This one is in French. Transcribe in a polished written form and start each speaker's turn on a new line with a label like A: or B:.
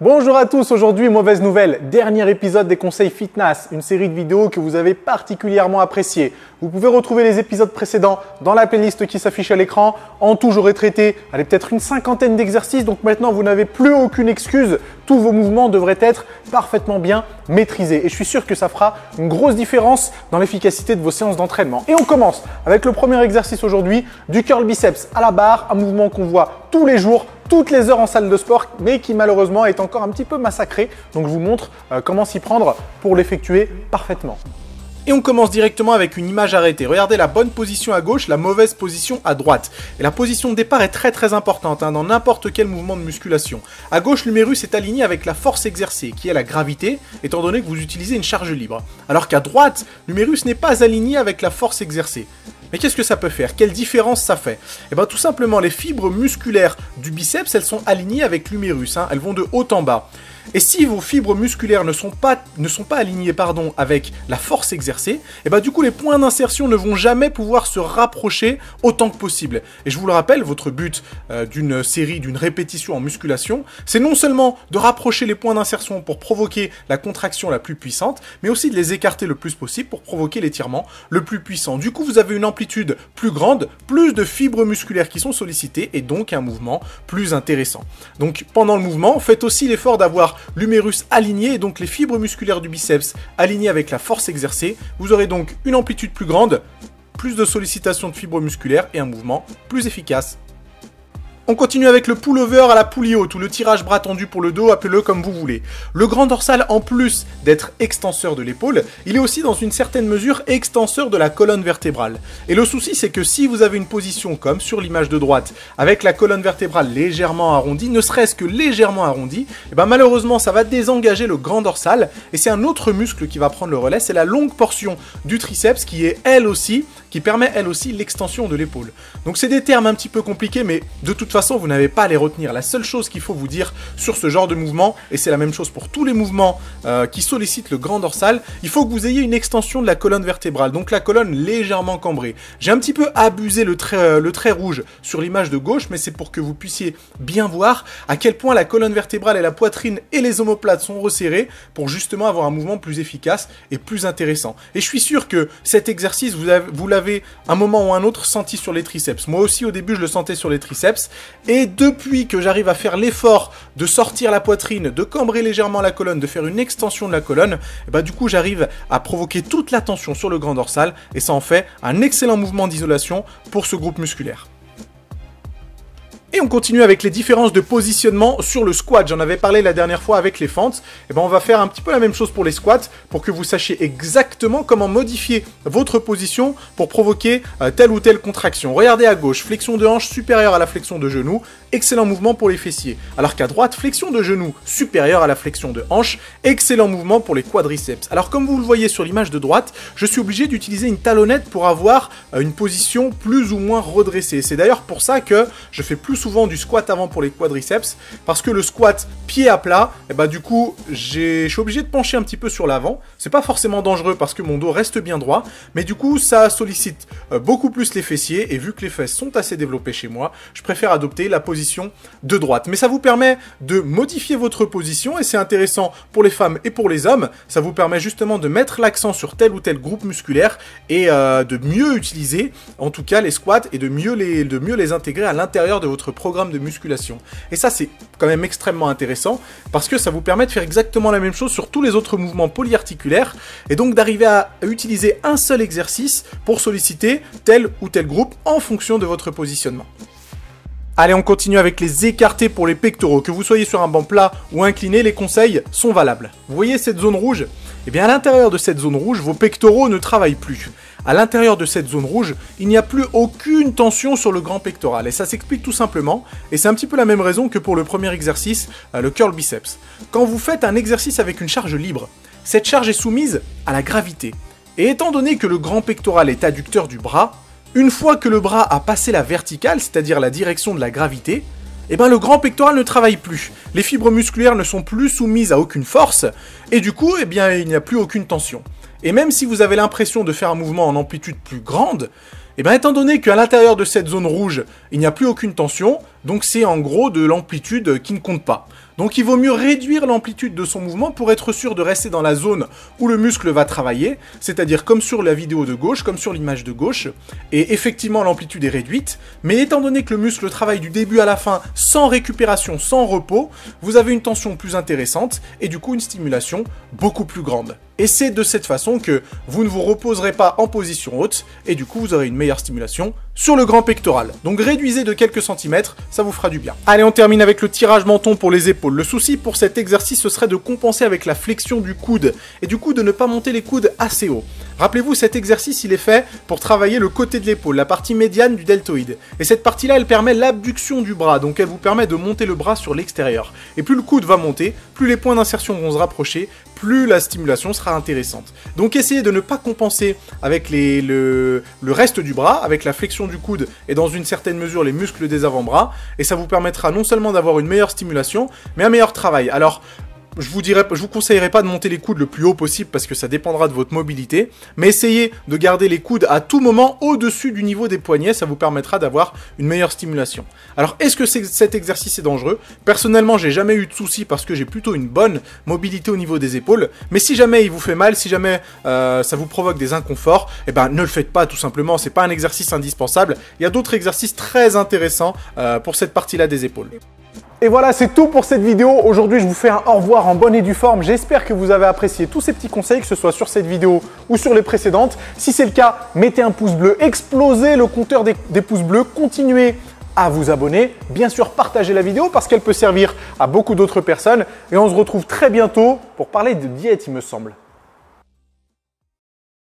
A: Bonjour à tous, aujourd'hui mauvaise nouvelle, dernier épisode des conseils fitness, une série de vidéos que vous avez particulièrement appréciée. Vous pouvez retrouver les épisodes précédents dans la playlist qui s'affiche à l'écran. En tout, j'aurai traité peut-être une cinquantaine d'exercices, donc maintenant vous n'avez plus aucune excuse. Tous vos mouvements devraient être parfaitement bien maîtrisés. Et je suis sûr que ça fera une grosse différence dans l'efficacité de vos séances d'entraînement. Et on commence avec le premier exercice aujourd'hui, du curl biceps à la barre, un mouvement qu'on voit tous les jours, toutes les heures en salle de sport, mais qui malheureusement est encore un petit peu massacré. Donc je vous montre comment s'y prendre pour l'effectuer parfaitement. Et on commence directement avec une image arrêtée. Regardez la bonne position à gauche, la mauvaise position à droite. Et la position de départ est très importante dans n'importe quel mouvement de musculation. À gauche, l'humérus est aligné avec la force exercée, qui est la gravité, étant donné que vous utilisez une charge libre. Alors qu'à droite, l'humérus n'est pas aligné avec la force exercée. Mais qu'est-ce que ça peut faire? Quelle différence ça fait? Eh bien tout simplement, les fibres musculaires du biceps, elles sont alignées avec l'humérus, elles vont de haut en bas. Et si vos fibres musculaires ne sont pas alignées avec la force exercée, et du coup les points d'insertion ne vont jamais pouvoir se rapprocher autant que possible. Et je vous le rappelle, votre but d'une répétition en musculation, c'est non seulement de rapprocher les points d'insertion pour provoquer la contraction la plus puissante, mais aussi de les écarter le plus possible pour provoquer l'étirement le plus puissant. Du coup, vous avez une amplitude plus grande, plus de fibres musculaires qui sont sollicitées et donc un mouvement plus intéressant. Donc pendant le mouvement, faites aussi l'effort d'avoir l'humérus aligné et donc les fibres musculaires du biceps alignées avec la force exercée. Vous aurez donc une amplitude plus grande, plus de sollicitation de fibres musculaires et un mouvement plus efficace. On continue avec le pull-over à la poulie haute ou le tirage bras tendu pour le dos, appelez-le comme vous voulez. Le grand dorsal, en plus d'être extenseur de l'épaule, il est aussi dans une certaine mesure extenseur de la colonne vertébrale. Et le souci, c'est que si vous avez une position comme sur l'image de droite, avec la colonne vertébrale légèrement arrondie, ne serait-ce que légèrement arrondie, malheureusement ça va désengager le grand dorsal et c'est un autre muscle qui va prendre le relais, c'est la longue portion du triceps qui permet elle aussi l'extension de l'épaule. Donc c'est des termes un petit peu compliqués, mais de toute façon, vous n'avez pas à les retenir. La seule chose qu'il faut vous dire sur ce genre de mouvement, et c'est la même chose pour tous les mouvements qui sollicitent le grand dorsal, il faut que vous ayez une extension de la colonne vertébrale, donc la colonne légèrement cambrée. J'ai un petit peu abusé le trait rouge sur l'image de gauche, mais c'est pour que vous puissiez bien voir à quel point la colonne vertébrale et la poitrine et les omoplates sont resserrées pour justement avoir un mouvement plus efficace et plus intéressant. Et je suis sûr que cet exercice, vous l'avez un moment ou un autre senti sur les triceps. Moi aussi au début je le sentais sur les triceps et depuis que j'arrive à faire l'effort de sortir la poitrine, de cambrer légèrement la colonne, de faire une extension de la colonne, du coup j'arrive à provoquer toute la tension sur le grand dorsal et ça en fait un excellent mouvement d'isolation pour ce groupe musculaire. Et on continue avec les différences de positionnement sur le squat. J'en avais parlé la dernière fois avec les fentes. On va faire un petit peu la même chose pour les squats pour que vous sachiez exactement comment modifier votre position pour provoquer telle ou telle contraction. Regardez à gauche, flexion de hanche supérieure à la flexion de genou. Excellent mouvement pour les fessiers. Alors qu'à droite, flexion de genou supérieure à la flexion de hanche. Excellent mouvement pour les quadriceps. Alors comme vous le voyez sur l'image de droite, je suis obligé d'utiliser une talonnette pour avoir une position plus ou moins redressée. C'est d'ailleurs pour ça que je fais plus souvent du squat avant pour les quadriceps, parce que le squat pied à plat, du coup je suis obligé de pencher un petit peu sur l'avant. C'est pas forcément dangereux parce que mon dos reste bien droit, mais du coup ça sollicite beaucoup plus les fessiers et vu que les fesses sont assez développées chez moi, je préfère adopter la position de droite. Mais ça vous permet de modifier votre position et c'est intéressant pour les femmes et pour les hommes. Ça vous permet justement de mettre l'accent sur tel ou tel groupe musculaire et de mieux utiliser en tout cas les squats et de mieux les intégrer à l'intérieur de votre programme de musculation. Et ça c'est quand même extrêmement intéressant parce que ça vous permet de faire exactement la même chose sur tous les autres mouvements polyarticulaires et donc d'arriver à utiliser un seul exercice pour solliciter tel ou tel groupe en fonction de votre positionnement. Allez, on continue avec les écartés pour les pectoraux. Que vous soyez sur un banc plat ou incliné, les conseils sont valables. Vous voyez cette zone rouge? Eh bien à l'intérieur de cette zone rouge, vos pectoraux ne travaillent plus. À l'intérieur de cette zone rouge, il n'y a plus aucune tension sur le grand pectoral. Et ça s'explique tout simplement, et c'est un petit peu la même raison que pour le premier exercice, le curl biceps. Quand vous faites un exercice avec une charge libre, cette charge est soumise à la gravité. Et étant donné que le grand pectoral est adducteur du bras, une fois que le bras a passé la verticale, c'est-à-dire la direction de la gravité, le grand pectoral ne travaille plus. Les fibres musculaires ne sont plus soumises à aucune force, et du coup, il n'y a plus aucune tension. Et même si vous avez l'impression de faire un mouvement en amplitude plus grande, étant donné qu'à l'intérieur de cette zone rouge, il n'y a plus aucune tension, Donc c'est en gros de l'amplitude qui ne compte pas. Donc il vaut mieux réduire l'amplitude de son mouvement pour être sûr de rester dans la zone où le muscle va travailler, c'est-à-dire comme sur la vidéo de gauche, comme sur l'image de gauche, et effectivement l'amplitude est réduite, mais étant donné que le muscle travaille du début à la fin sans récupération, sans repos, vous avez une tension plus intéressante et du coup une stimulation beaucoup plus grande. Et c'est de cette façon que vous ne vous reposerez pas en position haute et du coup vous aurez une meilleure stimulation sur le grand pectoral. Donc réduisez de quelques centimètres, ça vous fera du bien. Allez, on termine avec le tirage menton pour les épaules. Le souci pour cet exercice, ce serait de compenser avec la flexion du coude et du coup de ne pas monter les coudes assez haut. Rappelez-vous, cet exercice, il est fait pour travailler le côté de l'épaule, la partie médiane du deltoïde. Et cette partie-là, elle permet l'abduction du bras, donc elle vous permet de monter le bras sur l'extérieur. Et plus le coude va monter, plus les points d'insertion vont se rapprocher, plus la stimulation sera intéressante. Donc essayez de ne pas compenser avec le reste du bras, avec la flexion du coude et dans une certaine mesure les muscles des avant-bras, et ça vous permettra non seulement d'avoir une meilleure stimulation, mais un meilleur travail. Alors, je vous conseillerais pas de monter les coudes le plus haut possible parce que ça dépendra de votre mobilité, mais essayez de garder les coudes à tout moment au-dessus du niveau des poignets, ça vous permettra d'avoir une meilleure stimulation. Alors, est-ce que cet exercice est dangereux? Personnellement, j'ai jamais eu de soucis parce que j'ai plutôt une bonne mobilité au niveau des épaules, mais si jamais il vous fait mal, si jamais ça vous provoque des inconforts, eh ben ne le faites pas tout simplement, c'est pas un exercice indispensable. Il y a d'autres exercices très intéressants pour cette partie-là des épaules. Et voilà, c'est tout pour cette vidéo. Aujourd'hui, je vous fais un au revoir en bonne et due forme. J'espère que vous avez apprécié tous ces petits conseils, que ce soit sur cette vidéo ou sur les précédentes. Si c'est le cas, mettez un pouce bleu, explosez le compteur des pouces bleus, continuez à vous abonner. Bien sûr, partagez la vidéo parce qu'elle peut servir à beaucoup d'autres personnes. Et on se retrouve très bientôt pour parler de diète, il me semble.